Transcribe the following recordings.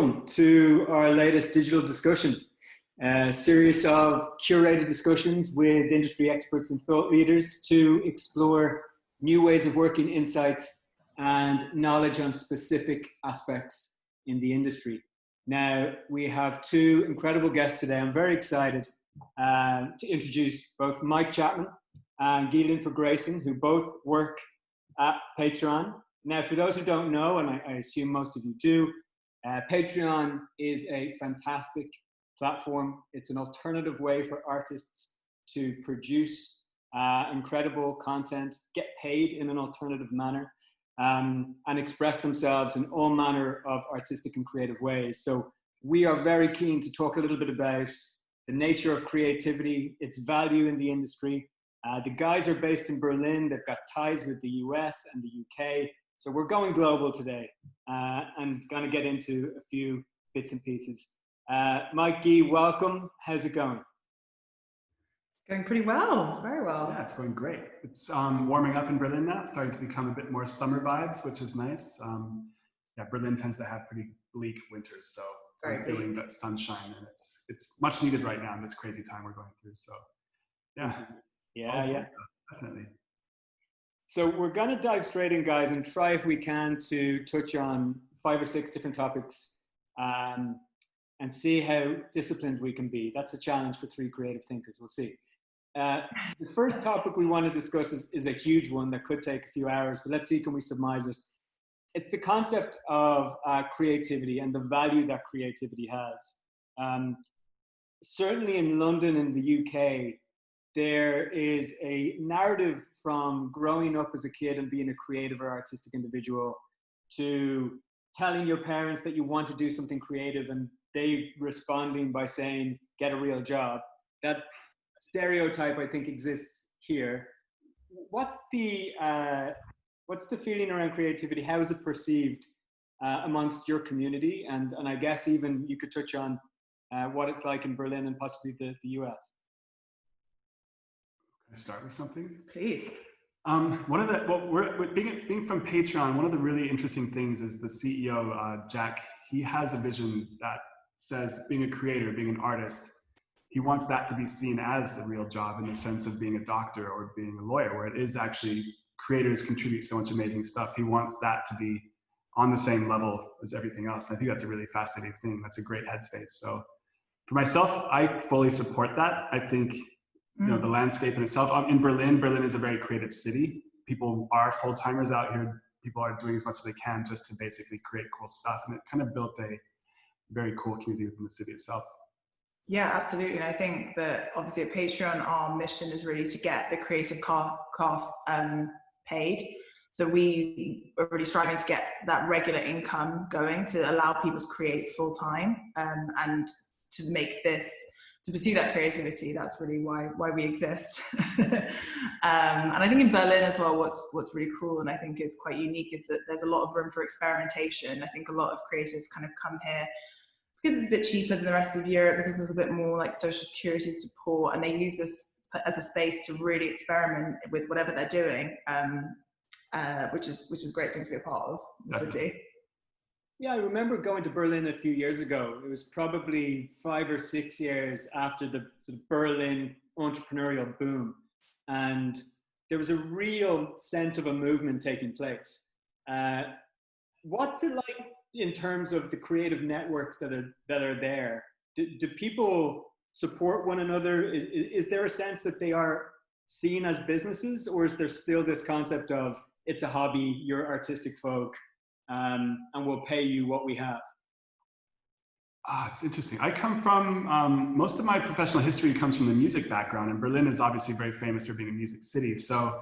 welcome to our latest digital discussion, a series of curated discussions with industry experts and thought leaders to explore new ways of working, insights, and knowledge on specific aspects in the industry. Now, we have two incredible guests today. I'm very excited to introduce both Mike Chapman and Guy Linford-Grayson, who both work at Patreon. Now, for those who don't know, and I assume most of you do, Patreon is a fantastic platform. It's an alternative way for artists to produce incredible content, get paid in an alternative manner, and express themselves in all manner of artistic and creative ways. So we are very keen to talk a little bit about the nature of creativity, its value in the industry. The guys are based in Berlin. They've got ties with the US and the UK. So we're going global today and going to get into a few bits and pieces. Mike, Guy, welcome. How's it going? Going pretty well, very well. Yeah, it's going great. It's warming up in Berlin now. It's starting to become a bit more summer vibes, which is nice. Yeah, Berlin tends to have pretty bleak winters, so I'm feeling that sunshine, and it's much needed right now in this crazy time we're going through. So yeah, definitely. So we're going to dive straight in, guys, and try, if we can, to touch on 5 or 6 different topics and see how disciplined we can be. That's a challenge for 3 creative thinkers. We'll see. The first topic we want to discuss is a huge one that could take a few hours, but let's see, can we surmise it? It's the concept of creativity and the value that creativity has. Certainly in London and the UK, there is a narrative from growing up as a kid and being a creative or artistic individual to telling your parents that you want to do something creative and they responding by saying, get a real job. That stereotype, I think, exists here. What's the feeling around creativity? How is it perceived amongst your community? And I guess even you could touch on what it's like in Berlin and possibly the US. Can I start with something? Please. Being from Patreon, one of the really interesting things is the CEO, Jack, he has a vision that says being a creator, being an artist, he wants that to be seen as a real job in the sense of being a doctor or being a lawyer, where it is actually creators contribute so much amazing stuff. He wants that to be on the same level as everything else. I think that's a really fascinating thing. That's a great headspace. So for myself, I fully support that. I think the landscape in itself. In Berlin is a very creative city. People are full-timers out here. People are doing as much as they can just to basically create cool stuff. And it kind of built a very cool community within the city itself. Yeah, absolutely. And I think that obviously at Patreon, our mission is really to get the creative class paid. So we are really striving to get that regular income going to allow people to create full-time and to make this, to pursue that creativity. That's really why we exist. And I think in Berlin as well, what's really cool and I think is quite unique is that there's a lot of room for experimentation. I think a lot of creatives kind of come here because it's a bit cheaper than the rest of Europe, because there's a bit more like social security support, and they use this as a space to really experiment with whatever they're doing, which is a great thing to be a part of in the city. Yeah, I remember going to Berlin a few years ago. It was probably 5 or 6 years after the sort of Berlin entrepreneurial boom. And there was a real sense of a movement taking place. What's it like in terms of the creative networks that are there? Do people support one another? Is there a sense that they are seen as businesses, or is there still this concept of it's a hobby, you're artistic folk, and we'll pay you what we have? It's interesting. I come from, most of my professional history comes from the music background, and Berlin is obviously very famous for being a music city. So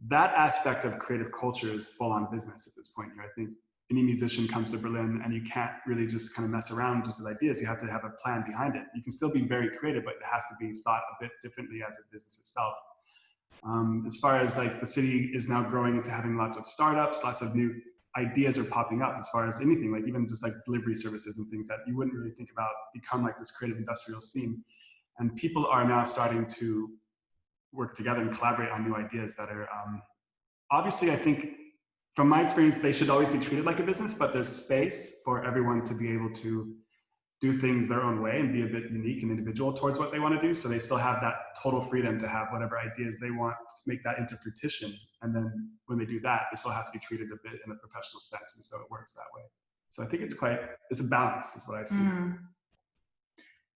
that aspect of creative culture is full on business at this point here. I think any musician comes to Berlin and you can't really just kind of mess around just with ideas. You have to have a plan behind it. You can still be very creative, but it has to be thought a bit differently as a business itself. As far as like the city is now growing into having lots of startups, lots of new ideas are popping up as far as anything, like even just like delivery services and things that you wouldn't really think about become like this creative industrial scene. And people are now starting to work together and collaborate on new ideas that are, obviously I think from my experience, they should always be treated like a business, but there's space for everyone to be able to do things their own way and be a bit unique and individual towards what they want to do. So they still have that total freedom to have whatever ideas they want to make that into fruition. And then when they do that, it still has to be treated a bit in a professional sense. And so it works that way. So I think it's a balance is what I see.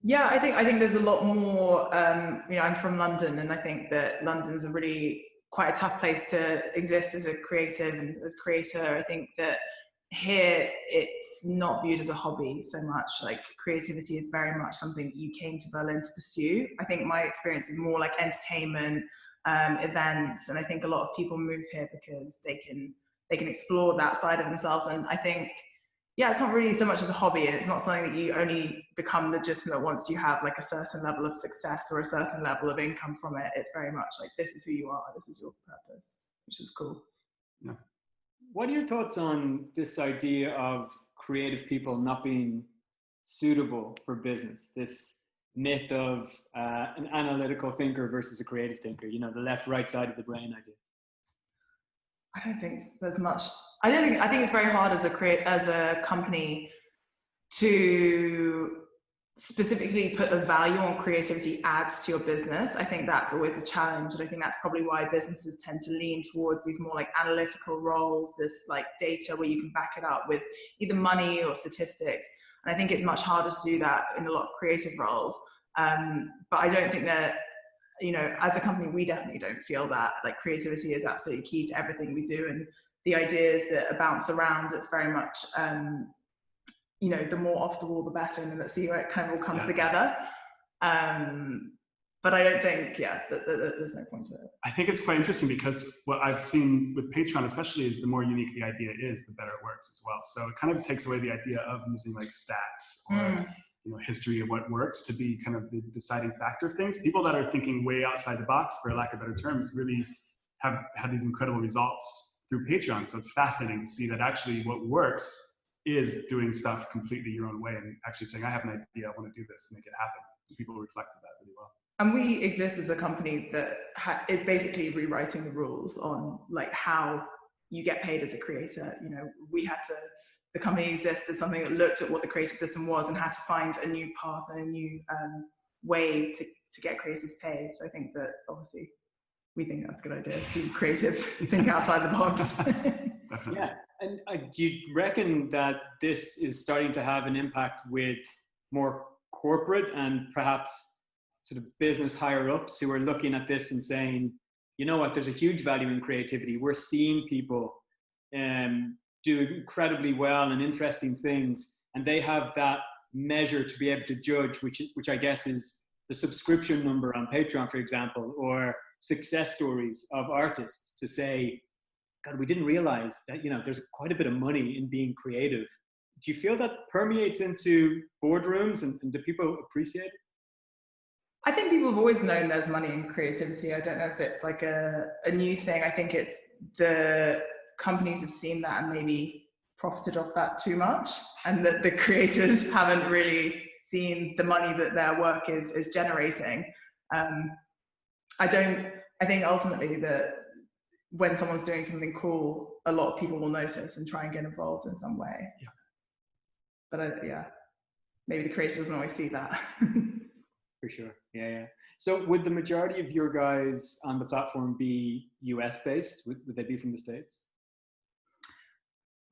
Yeah, I think there's a lot more, I'm from London, and I think that London's a really quite a tough place to exist as a creative and as creator. I think that here it's not viewed as a hobby so much. Like creativity is very much something you came to Berlin to pursue. I think my experience is more like entertainment, events, and I think a lot of people move here because they can explore that side of themselves. And I think, yeah, it's not really so much as a hobby, and it's not something that you only become legitimate once you have like a certain level of success or a certain level of income from it. It's very much like, this is who you are, this is your purpose, which is cool. Yeah. What are your thoughts on this idea of creative people not being suitable for business? This myth of an analytical thinker versus a creative thinker, the left-right side of the brain idea. I don't think there's much. I think it's very hard as a company to specifically put a value on creativity adds to your business. I think that's always a challenge, and I think that's probably why businesses tend to lean towards these more like analytical roles, this like data where you can back it up with either money or statistics. And I think it's much harder to do that in a lot of creative roles. But I don't think that, as a company, we definitely don't feel that like creativity is absolutely key to everything we do. And the ideas that bounce around, it's very much, the more off the wall, the better. And then let's see where it kind of all comes together. But I don't think, there's no point to it. I think it's quite interesting because what I've seen with Patreon especially is the more unique the idea is, the better it works as well. So it kind of takes away the idea of using like stats or history of what works to be kind of the deciding factor of things. People that are thinking way outside the box, for lack of better terms, really have had these incredible results through Patreon. So it's fascinating to see that actually what works is doing stuff completely your own way and actually saying, I have an idea, I want to do this, and make it happen. People reflected that really well. And we exist as a company that is basically rewriting the rules on like how you get paid as a creator. The company exists as something that looked at what the creative system was and had to find a new path and a new way to get creators paid. So I think that obviously we think that's a good idea, to be creative, think outside the box. Definitely. Yeah, and do you reckon that this is starting to have an impact with more corporate and perhaps sort of business higher ups who are looking at this and saying, you know what, there's a huge value in creativity. We're seeing people do incredibly well and interesting things, and they have that measure to be able to judge, which I guess is the subscription number on Patreon, for example, or success stories of artists, to say, God, we didn't realize that, there's quite a bit of money in being creative. Do you feel that permeates into boardrooms, and do people appreciate it? I think people have always known there's money in creativity. I don't know if it's like a new thing. I think it's the companies have seen that and maybe profited off that too much, and that the creators haven't really seen the money that their work is generating. I think ultimately that when someone's doing something cool, a lot of people will notice and try and get involved in some way. Yeah. But maybe the creator doesn't always see that. For sure. Yeah. So would the majority of your guys on the platform be US based? Would they be from the States?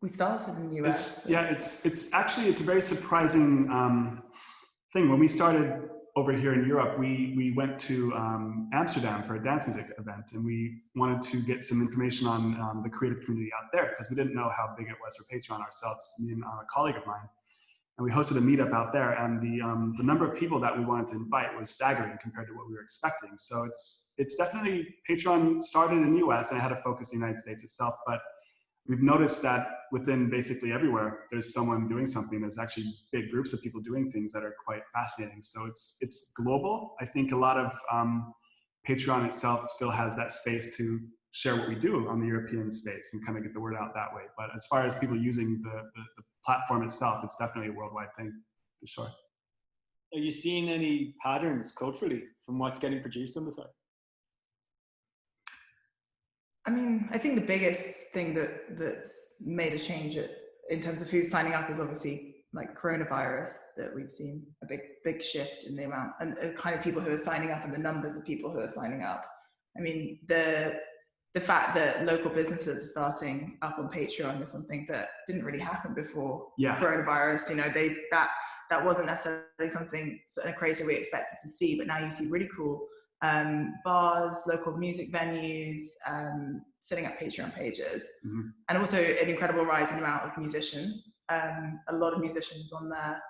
We started in the US. It's actually a very surprising thing. When we started over here in Europe, we went to Amsterdam for a dance music event, and we wanted to get some information on the creative community out there because we didn't know how big it was for Patreon ourselves, me and a colleague of mine. And we hosted a meetup out there, and the number of people that we wanted to invite was staggering compared to what we were expecting. So it's definitely, Patreon started in the US and it had a focus in the United States itself, but we've noticed that within basically everywhere, there's someone doing something. There's actually big groups of people doing things that are quite fascinating. So it's global. I think a lot of Patreon itself still has that space to share what we do on the European space and kind of get the word out that way. But as far as people using the platform itself, it's definitely a worldwide thing, for sure. Are you seeing any patterns culturally from what's getting produced on the site? I mean, I think the biggest thing that's made a change in terms of who's signing up is obviously like coronavirus, that we've seen a big shift in the amount and the kind of people who are signing up and the numbers of people who are signing up. I mean, the fact that local businesses are starting up on Patreon is something that didn't really happen before coronavirus. You know, that wasn't necessarily something in a creator we expected to see, but now you see really cool bars, local music venues, setting up Patreon pages, and also an incredible rise in the amount of musicians, a lot of musicians on there,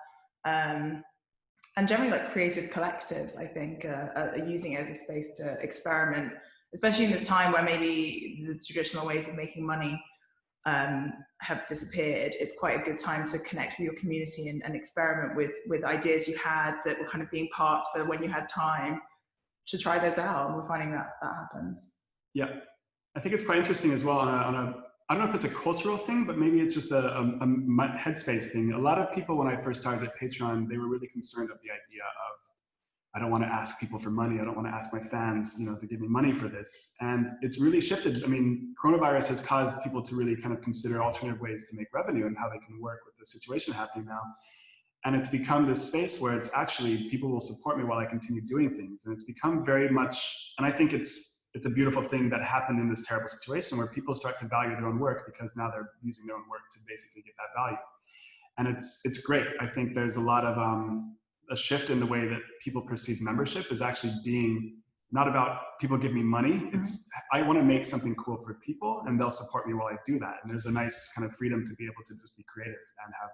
and generally like creative collectives, I think, are using it as a space to experiment, especially in this time where maybe the traditional ways of making money have disappeared. It's quite a good time to connect with your community and experiment with ideas you had that were kind of being parked for when you had time to try those out, and we're finding that happens. Yeah, I think it's quite interesting as well on a I don't know if it's a cultural thing, but maybe it's just a headspace thing. A lot of people, when I first started at Patreon, they were really concerned of the idea of, I don't want to ask people for money. I don't want to ask my fans, to give me money for this. And it's really shifted. I mean, coronavirus has caused people to really kind of consider alternative ways to make revenue and how they can work with the situation happening now. And it's become this space where it's actually, people will support me while I continue doing things. And it's become very much, and I think it's a beautiful thing that happened in this terrible situation where people start to value their own work because now they're using their own work to basically get that value. And it's great. I think there's a lot of a shift in the way that people perceive membership is actually being not about people give me money. It's, I want to make something cool for people and they'll support me while I do that. And there's a nice kind of freedom to be able to just be creative and have,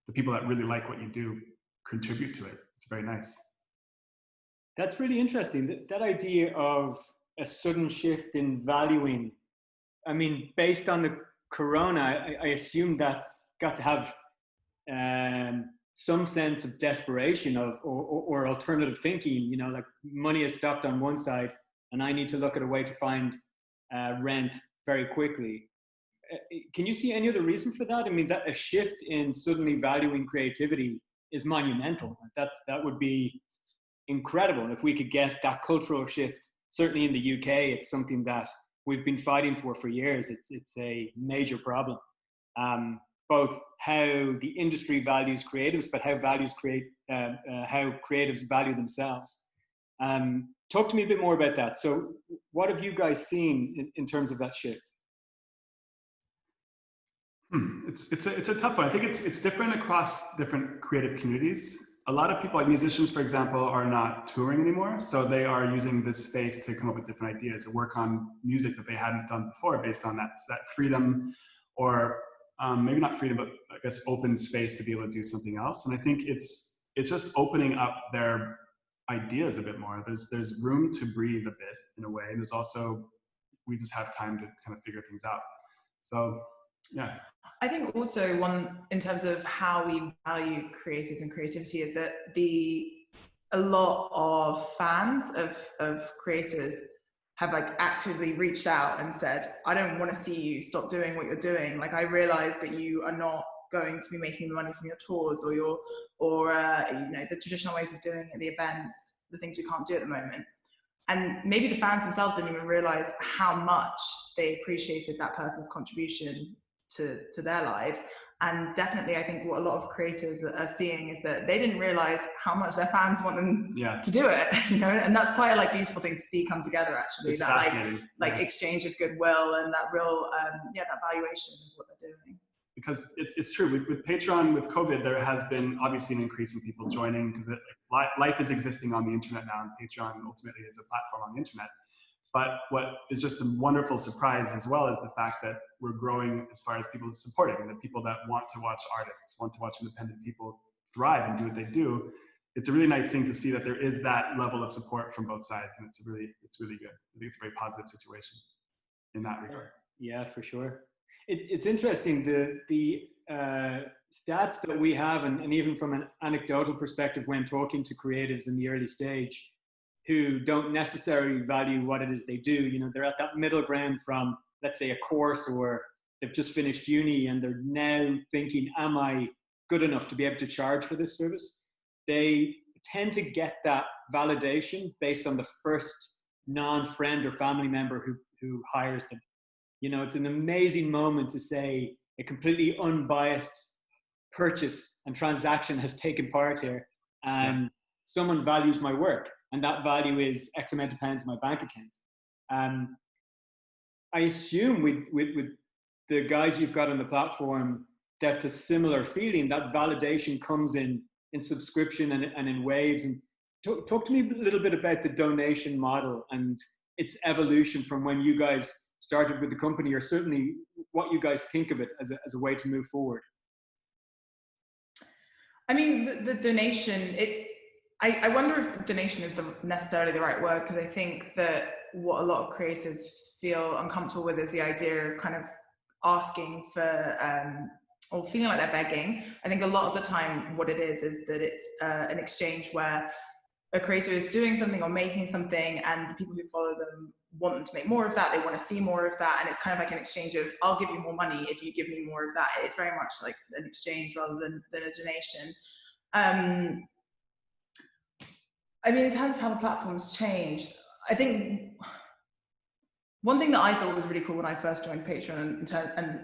the people that really like what you do contribute to it. It's very nice. That's really interesting. That idea of a sudden shift in valuing, I mean, based on the corona, I assume that's got to have some sense of desperation or alternative thinking, like money is stopped on one side and I need to look at a way to find rent very quickly. Can you see any other reason for that? I mean, that a shift in suddenly valuing creativity is monumental. That would be incredible if we could get that cultural shift. Certainly in the UK, it's something that we've been fighting for years. It's a major problem. Both how the industry values creatives, but how creatives value themselves. Talk to me a bit more about that. So what have you guys seen in terms of that shift? It's a tough one. I think it's different across different creative communities. A lot of people, like musicians, for example, are not touring anymore. So they are using this space to come up with different ideas and work on music that they hadn't done before based on that freedom, or maybe not freedom, but I guess open space to be able to do something else. And I think it's just opening up their ideas a bit more. There's room to breathe a bit in a way. And there's also, we just have time to kind of figure things out. So yeah. I think also one, in terms of how we value creatives and creativity, is that a lot of fans of creators have like actively reached out and said, I don't want to see you stop doing what you're doing. Like, I realize that you are not going to be making money from your tours or the traditional ways of doing it, the events, the things we can't do at the moment. And maybe the fans themselves didn't even realize how much they appreciated that person's contribution to their lives. And definitely, I think what a lot of creators are seeing is that they didn't realize how much their fans want them to do it, and that's quite a beautiful thing to see come together, actually. It's that fascinating. Exchange of goodwill and that real that valuation of what they're doing. Because it's true with Patreon, with COVID, there has been obviously an increase in people joining because life is existing on the internet now, and Patreon ultimately is a platform on the internet. But what is just a wonderful surprise as well is the fact that we're growing as far as people supporting, the people that want to watch artists, want to watch independent people thrive and do what they do. It's a really nice thing to see that there is that level of support from both sides, and it's really good. I think it's a very positive situation in that regard. Yeah, for sure. It's interesting, the stats that we have, and even from an anecdotal perspective when talking to creatives in the early stage, who don't necessarily value what it is they do. They're at that middle ground from, let's say, a course, or they've just finished uni and they're now thinking, am I good enough to be able to charge for this service? They tend to get that validation based on the first non-friend or family member who hires them. You know, it's an amazing moment to say a completely unbiased purchase and transaction has taken part here, and someone values my work, and that value is X amount of pounds in my bank account. I assume with the guys you've got on the platform, that's a similar feeling. That validation comes in subscription and in waves. And talk to me a little bit about the donation model and its evolution from when you guys started with the company, or certainly what you guys think of it as a way to move forward. I mean, the donation, I wonder if donation is necessarily the right word, because I think that what a lot of creators feel uncomfortable with is the idea of kind of asking for, or feeling like they're begging. I think a lot of the time what it is that it's an exchange where a creator is doing something or making something, and the people who follow them want them to make more of that. They want to see more of that. And it's kind of like an exchange of, I'll give you more money if you give me more of that. It's very much like an exchange rather than a donation. I mean, in terms of how the platform's changed, I think one thing that I thought was really cool when I first joined Patreon in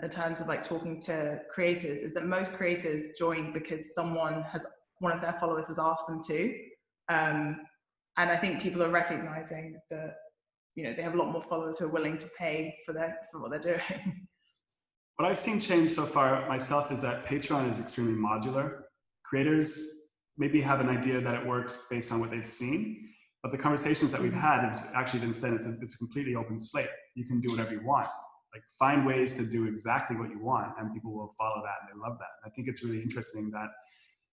terms of like talking to creators is that most creators join because one of their followers has asked them to. And I think people are recognizing that, you know, they have a lot more followers who are willing to pay for what they're doing. What I've seen change so far myself is that Patreon is extremely modular. Creators maybe have an idea that it works based on what they've seen, but the conversations that we've had, it's actually instead it's a completely open slate. You can do whatever you want. Like, find ways to do exactly what you want, and people will follow that and they love that. And I think it's really interesting that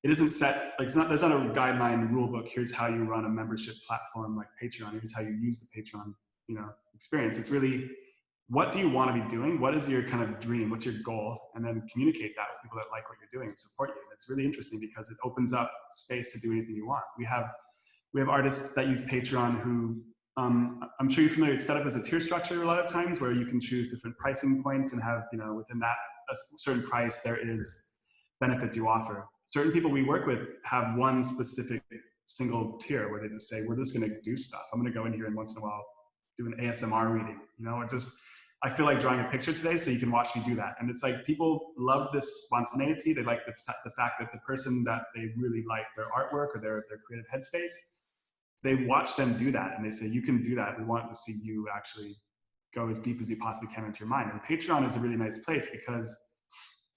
it isn't set, like there's not a guideline rule book. Here's how you run a membership platform like Patreon. Here's how you use the Patreon, you know, experience. It's really, what do you want to be doing? What is your kind of dream? What's your goal? And then communicate that with people that like what you're doing and support you. And it's really interesting because it opens up space to do anything you want. We have artists that use Patreon who, I'm sure you're familiar, it's set up as a tier structure a lot of times, where you can choose different pricing points and have, you know, within that a certain price, there is benefits you offer. Certain people we work with have one specific single tier where they just say, we're just going to do stuff. I'm going to go in here and once in a while do an ASMR reading, you know, or just, I feel like drawing a picture today, so you can watch me do that. And it's like, people love this spontaneity. They like the fact that the person that they really like their artwork or their creative headspace, they watch them do that and they say, you can do that. We want to see you actually go as deep as you possibly can into your mind. And Patreon is a really nice place because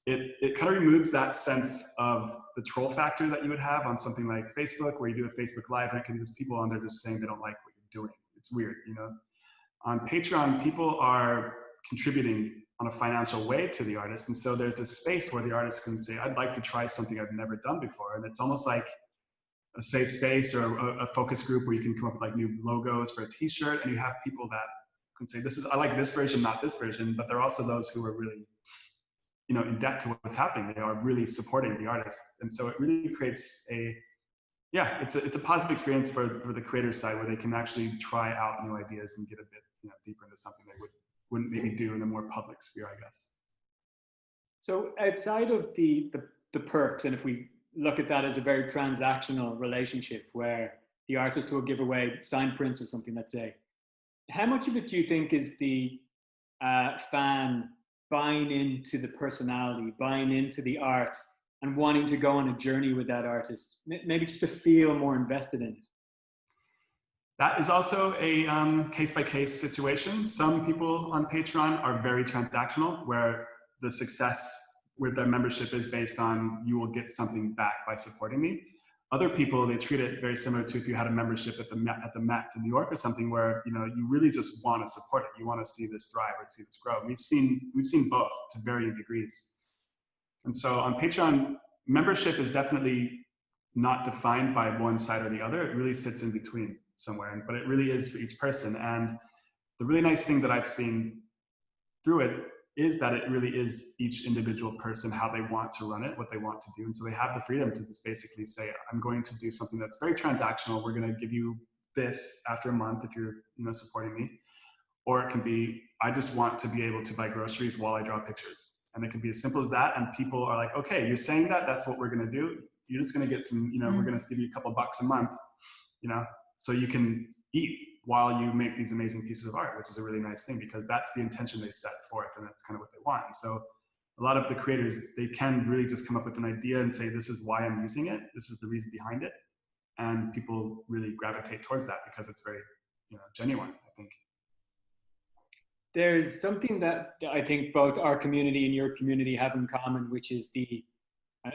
it kind of removes that sense of the troll factor that you would have on something like Facebook, where you do a Facebook Live and it can be just people on there just saying they don't like what you're doing. It's weird, you know. On Patreon, people are contributing on a financial way to the artist. And so there's a space where the artist can say, I'd like to try something I've never done before. And it's almost like a safe space or a focus group where you can come up with like new logos for a t-shirt. And you have people that can say, I like this version, not this version. But there are also those who are really, you know, in debt to what's happening. They are really supporting the artist. And so it really creates it's a positive experience for the creator side, where they can actually try out new ideas and get a bit, you know, deeper into something they wouldn't maybe do in a more public sphere, I guess. So outside of the perks, and if we look at that as a very transactional relationship where the artist will give away signed prints or something, let's say, how much of it do you think is the fan buying into the personality, buying into the art, and wanting to go on a journey with that artist, maybe just to feel more invested in it? That is also a case-by-case situation. Some people on Patreon are very transactional, where the success with their membership is based on, you will get something back by supporting me. Other people, they treat it very similar to if you had a membership at the Met in New York or something, where, you know, you really just want to support it. You want to see this thrive or see this grow. We've seen both to varying degrees. And so on Patreon, membership is definitely not defined by one side or the other. It really sits in between somewhere, but it really is for each person. And the really nice thing that I've seen through it is that it really is each individual person, how they want to run it, what they want to do. And so they have the freedom to just basically say, I'm going to do something that's very transactional. We're going to give you this after a month if you're, you know, supporting me. Or it can be, I just want to be able to buy groceries while I draw pictures. And it can be as simple as that. And people are like, okay, you're saying that's what we're going to do. You're just going to get some, you know, we're going to give you a couple bucks a month, you know, so you can eat while you make these amazing pieces of art, which is a really nice thing because that's the intention they set forth and that's kind of what they want. And so a lot of the creators, they can really just come up with an idea and say, this is why I'm using it. This is the reason behind it. And people really gravitate towards that because it's very, genuine, I think. There's something that I think both our community and your community have in common, which is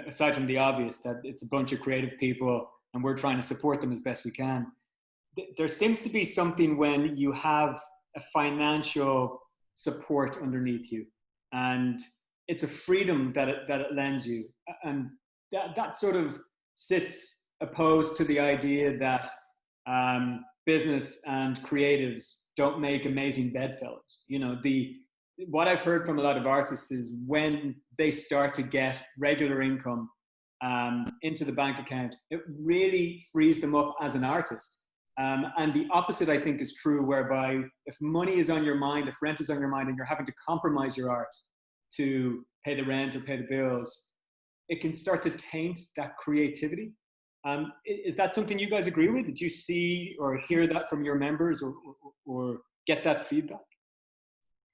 aside from the obvious, that it's a bunch of creative people and we're trying to support them as best we can. There seems to be something when you have a financial support underneath you, and it's a freedom that it lends you. And that sort of sits opposed to the idea that business and creatives don't make amazing bedfellows. What I've heard from a lot of artists is when they start to get regular income into the bank account, it really frees them up as an artist. And the opposite, I think, is true, whereby if money is on your mind, if rent is on your mind, and you're having to compromise your art to pay the rent or pay the bills, it can start to taint that creativity. Is that something you guys agree with? Did you see or hear that from your members or get that feedback?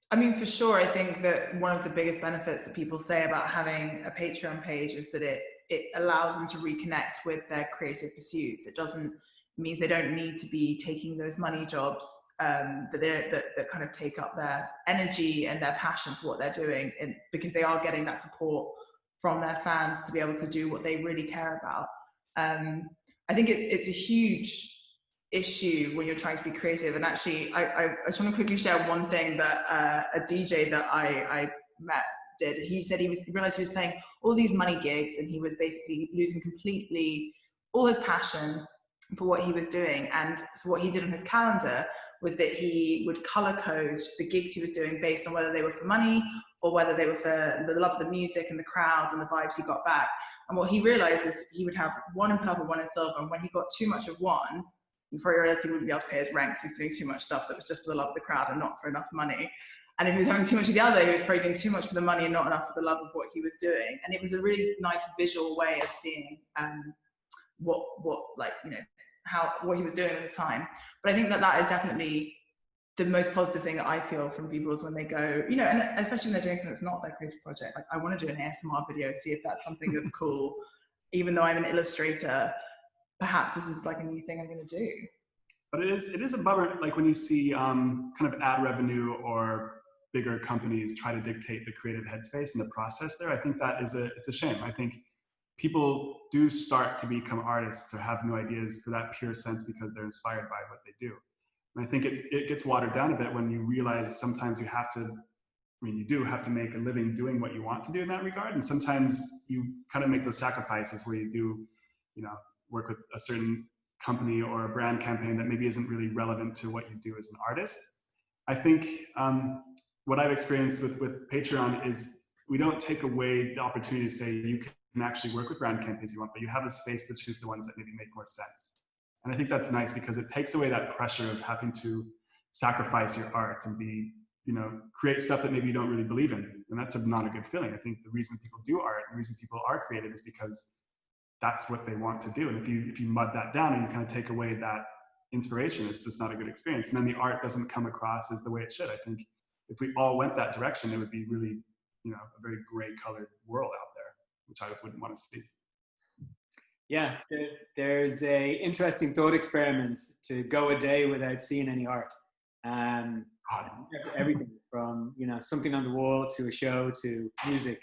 I mean, for sure, I think that one of the biggest benefits that people say about having a Patreon page is that it allows them to reconnect with their creative pursuits. It means they don't need to be taking those money jobs that kind of take up their energy and their passion for what they're doing, because they are getting that support from their fans to be able to do what they really care about. I think it's a huge issue when you're trying to be creative. And actually, I just want to quickly share one thing that a DJ that I met did. He said he realized he was playing all these money gigs and he was basically losing completely all his passion for what he was doing. And so what he did on his calendar was that he would color code the gigs he was doing based on whether they were for money or whether they were for the love of the music and the crowd and the vibes he got back. And what he realized is he would have one in purple, one in silver, and when he got too much of one, he probably realized he wouldn't be able to pay his rent because he was doing too much stuff that was just for the love of the crowd and not for enough money. And if he was having too much of the other, he was probably doing too much for the money and not enough for the love of what he was doing. And it was a really nice visual way of seeing what he was doing at the time. But I think that is definitely the most positive thing that I feel from people is when they go, and especially when they're doing something that's not their creative project. Like, I want to do an ASMR video, see if that's something that's cool. Even though I'm an illustrator, perhaps this is like a new thing I'm going to do. But it is a bummer, like when you see kind of ad revenue or bigger companies try to dictate the creative headspace and the process there. I think that it's a shame. I think people do start to become artists or have new ideas for that pure sense because they're inspired by what they do. And I think it gets watered down a bit when you realize sometimes you do have to make a living doing what you want to do in that regard. And sometimes you kind of make those sacrifices where you do, work with a certain company or a brand campaign that maybe isn't really relevant to what you do as an artist. I think what I've experienced with Patreon is we don't take away the opportunity to say you can actually work with brand campaigns you want, but you have a space to choose the ones that maybe make more sense. And I think that's nice because it takes away that pressure of having to sacrifice your art and create stuff that maybe you don't really believe in. And that's not a good feeling. I think the reason people do art, the reason people are creative is because that's what they want to do. And if you mud that down and you kind of take away that inspiration, it's just not a good experience. And then the art doesn't come across as the way it should. I think if we all went that direction, it would be really, a very gray colored world out there, which I wouldn't want to see. Yeah, there's a interesting thought experiment to go a day without seeing any art. Everything from, something on the wall to a show to music.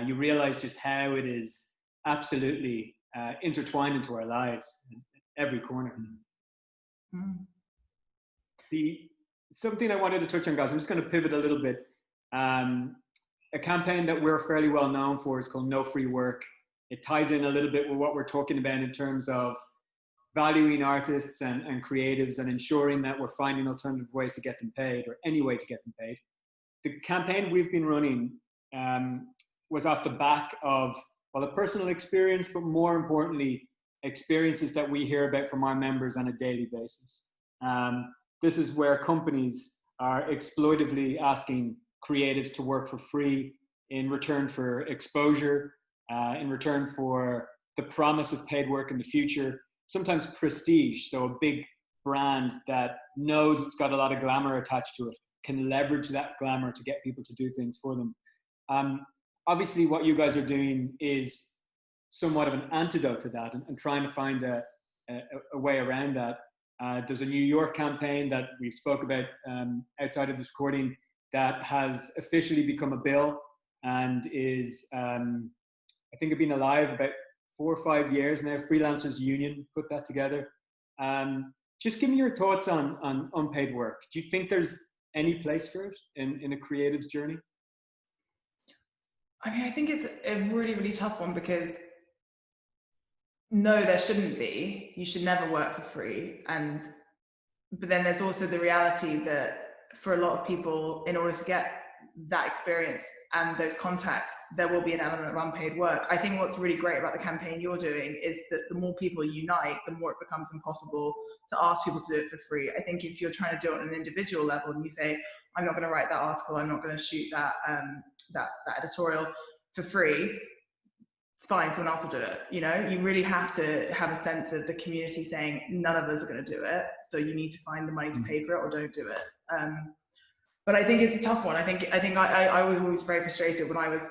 You realize just how it is absolutely intertwined into our lives in every corner. Something I wanted to touch on, guys, I'm just going to pivot a little bit. A campaign that we're fairly well known for is called No Free Work. It ties in a little bit with what we're talking about in terms of valuing artists and creatives and ensuring that we're finding alternative ways to get them paid, or any way to get them paid. The campaign we've been running was off the back of, a personal experience, but more importantly, experiences that we hear about from our members on a daily basis. This is where companies are exploitively asking creatives to work for free in return for exposure, in return for the promise of paid work in the future, sometimes prestige. So a big brand that knows it's got a lot of glamour attached to it can leverage that glamour to get people to do things for them. Obviously, what you guys are doing is somewhat of an antidote to that, and trying to find a way around that. There's a New York campaign that we spoke about outside of this recording that has officially become a bill and is, I think, it's been alive about 4 or 5 years now. Freelancers Union put that together. Just give me your thoughts on unpaid work. Do you think there's any place for it in a creative's journey? I mean, I think it's a really, really tough one because no, there shouldn't be. You should never work for free. But then there's also the reality that for a lot of people, in order to get that experience and those contacts, there will be an element of unpaid work. I think what's really great about the campaign you're doing is that the more people unite, the more it becomes impossible to ask people to do it for free. I think if you're trying to do it on an individual level and you say, I'm not going to write that article, I'm not going to shoot that editorial for free, it's fine, someone else will do it. You know, you really have to have a sense of the community saying none of us are going to do it, so you need to find the money to pay for it or don't do it. But I think it's a tough one. I think I was always very frustrated when I was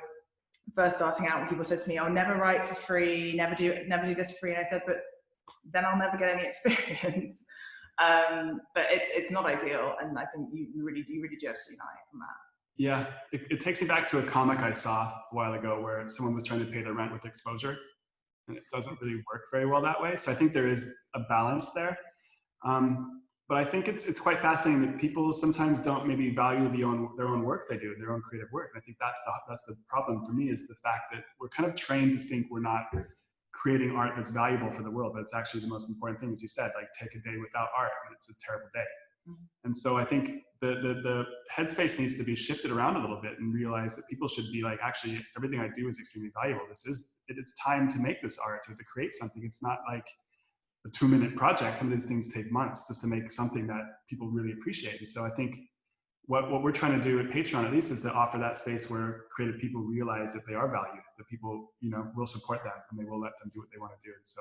first starting out, when people said to me, "I'll never write for free, never do this for free," and I said, "But then I'll never get any experience." But it's not ideal, and I think you really do have to unite on that. Yeah, it takes me back to a comic I saw a while ago where someone was trying to pay their rent with exposure, and it doesn't really work very well that way. So I think there is a balance there. But I think it's quite fascinating that people sometimes don't maybe value their own work they do, their own creative work. And I think that's the problem for me, is the fact that we're kind of trained to think we're not creating art that's valuable for the world, but it's actually the most important thing, as you said, like take a day without art and it's a terrible day. Mm-hmm. And so I think the headspace needs to be shifted around a little bit and realize that people should be like, actually, everything I do is extremely valuable. It's time to make this art or to create something. It's not like a 2-minute project. Some of these things take months just to make something that people really appreciate. And so I think what we're trying to do at Patreon, at least, is to offer that space where creative people realize that they are valued, that people, will support them and they will let them do what they want to do. And so,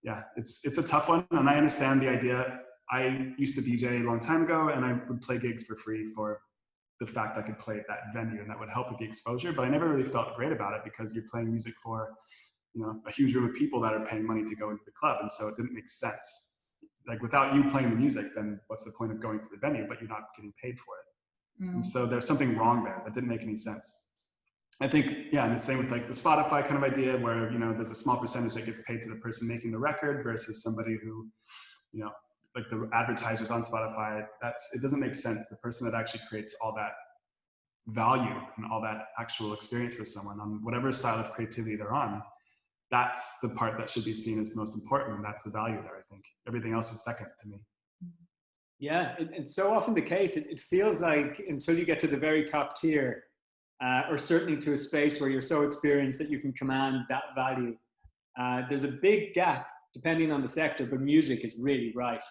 yeah, it's a tough one. And I understand the idea. I used to DJ a long time ago, and I would play gigs for free for the fact I could play at that venue, and that would help with the exposure. But I never really felt great about it because you're playing music for, a huge room of people that are paying money to go into the club. And so it didn't make sense. Like, without you playing the music, then what's the point of going to the venue, but you're not getting paid for it? Mm. And so there's something wrong there. That didn't make any sense. I think, yeah, and the same with like the Spotify kind of idea where, there's a small percentage that gets paid to the person making the record versus somebody who, like the advertisers on Spotify, it doesn't make sense. The person that actually creates all that value and all that actual experience for someone on whatever style of creativity they're on, that's the part that should be seen as the most important, and that's the value there. I think everything else is second to me. Yeah, it's so often the case. It feels like until you get to the very top tier, or certainly to a space where you're so experienced that you can command that value, there's a big gap depending on the sector, but music is really rife.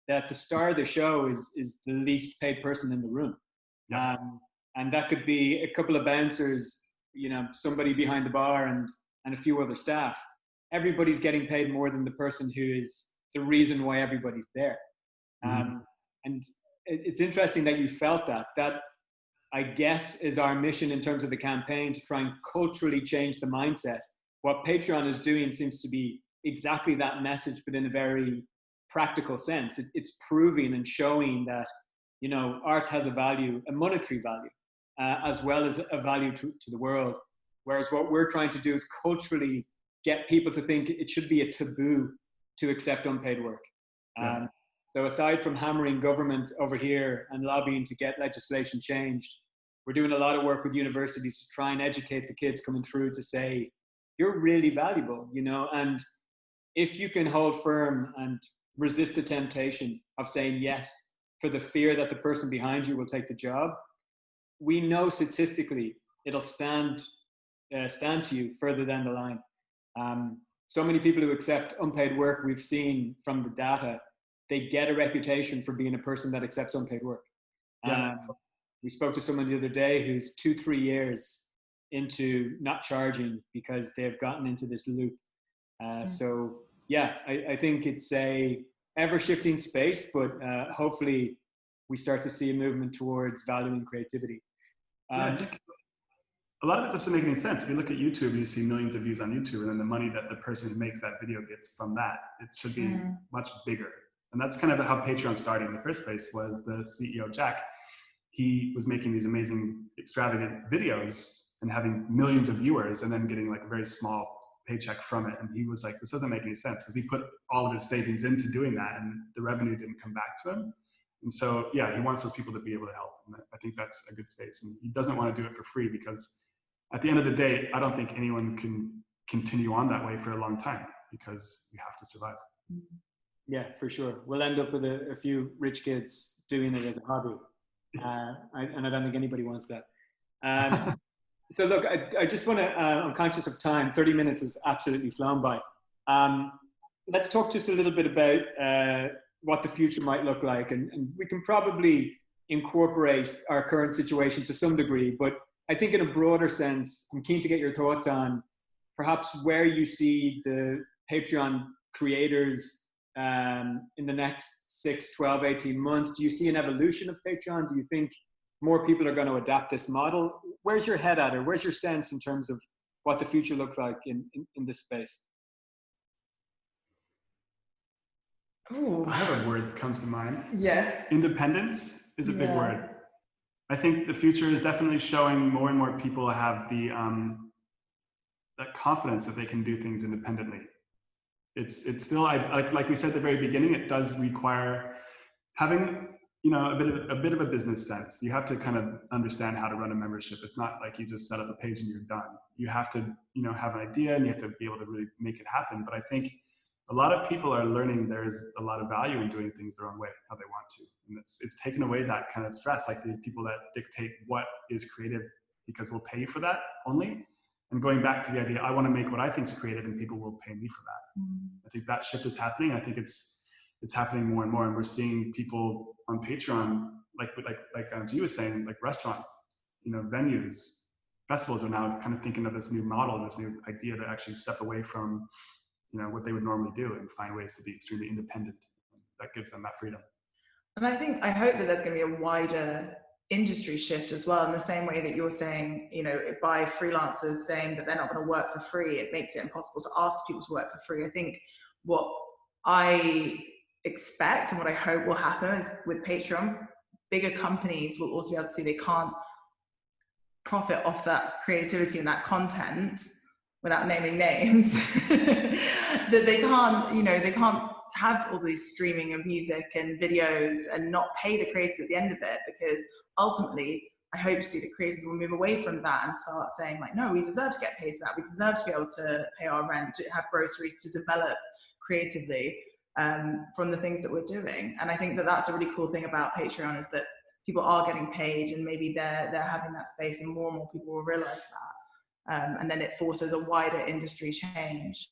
That the star of the show is the least paid person in the room. Yeah. And that could be a couple of bouncers, somebody behind the bar and a few other staff. Everybody's getting paid more than the person who is the reason why everybody's there. Mm-hmm. And it's interesting that you felt that I guess is our mission in terms of the campaign, to try and culturally change the mindset. What Patreon is doing seems to be exactly that message, but in a very practical sense. It's proving and showing that, art has a value, a monetary value, as well as a value to the world. Whereas what we're trying to do is culturally get people to think it should be a taboo to accept unpaid work. Yeah. So aside from hammering government over here and lobbying to get legislation changed, we're doing a lot of work with universities to try and educate the kids coming through to say, you're really valuable, and if you can hold firm and resist the temptation of saying yes for the fear that the person behind you will take the job, we know statistically it'll stand to you further down the line. So many people who accept unpaid work, we've seen from the data, they get a reputation for being a person that accepts unpaid work. Yeah. We spoke to someone the other day who's 2-3 years into not charging because they've gotten into this loop. So yeah, I think it's ever shifting space, but hopefully we start to see a movement towards valuing creativity. I think a lot of it doesn't make any sense. If you look at YouTube, you see millions of views on YouTube, and then the money that the person who makes that video gets from that, it should be much bigger. And that's kind of how Patreon started in the first place. Was the CEO Jack? He was making these amazing, extravagant videos and having millions of viewers, and then getting like a very small paycheck from it. And he was like, this doesn't make any sense, because he put all of his savings into doing that, and the revenue didn't come back to him. And so, yeah, he wants those people to be able to help. And I think that's a good space. And he doesn't want to do it for free, because at the end of the day, I don't think anyone can continue on that way for a long time, because we have to survive. Yeah, for sure. We'll end up with a few rich kids doing it as a hobby. And I don't think anybody wants that. So look, I just want to, I'm conscious of time. 30 minutes has absolutely flown by. Let's talk just a little bit about what the future might look like. And we can probably incorporate our current situation to some degree, but I think in a broader sense, I'm keen to get your thoughts on perhaps where you see the Patreon creators in the next 6, 12, 18 months. Do you see an evolution of Patreon? Do you think more people are going to adapt this model? Where's your head at, or where's your sense in terms of what the future looks like in this space? Ooh. I have a word that comes to mind. Yeah. Independence is a big word. I think the future is definitely showing more and more people have the that confidence that they can do things independently. It's still, like we said at the very beginning, it does require having, you know, a bit of a business sense. You have to kind of understand how to run a membership. It's not like you just set up a page and you're done. You have to, you know, have an idea, and you have to be able to really make it happen. But I think a lot of people are learning there's a lot of value in doing things their own way, how they want to. And it's taken away that kind of stress, like the people that dictate what is creative because we'll pay you for that only. And going back to the idea, I want to make what I think is creative, and people will pay me for that. I think that shift is happening. I think it's happening more and more. And we're seeing people on Patreon, like G was saying, like restaurant, you know, venues, festivals are now kind of thinking of this new model, this new idea to actually step away from, you know, what they would normally do and find ways to be extremely independent. That gives them that freedom. And I hope that there's going to be a wider industry shift as well, in the same way that you're saying, you know, by freelancers saying that they're not going to work for free, it makes it impossible to ask people to work for free. I think what I expect and what I hope will happen is with Patreon, bigger companies will also be able to see they can't profit off that creativity and that content, without naming names, that they can't, you know, they can't have all these streaming of music and videos and not pay the creators at the end of it, because ultimately I hope to see that creators will move away from that and start saying like, no, we deserve to get paid for that. We deserve to be able to pay our rent, to have groceries, to develop creatively from the things that we're doing. And I think that that's a really cool thing about Patreon, is that people are getting paid, and maybe they're having that space, and more people will realize that. And then it forces a wider industry change.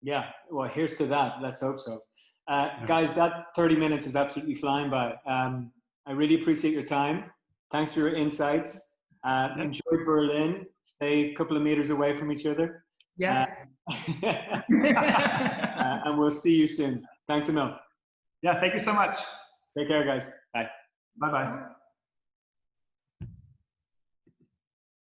Yeah, well, here's to that. Let's hope so. Guys, that 30 minutes is absolutely flying by. I really appreciate your time. Thanks for your insights. Enjoy Berlin. Stay a couple of meters away from each other. Yeah. And we'll see you soon. Thanks, Emil. Yeah, thank you so much. Take care, guys. Bye. Bye-bye.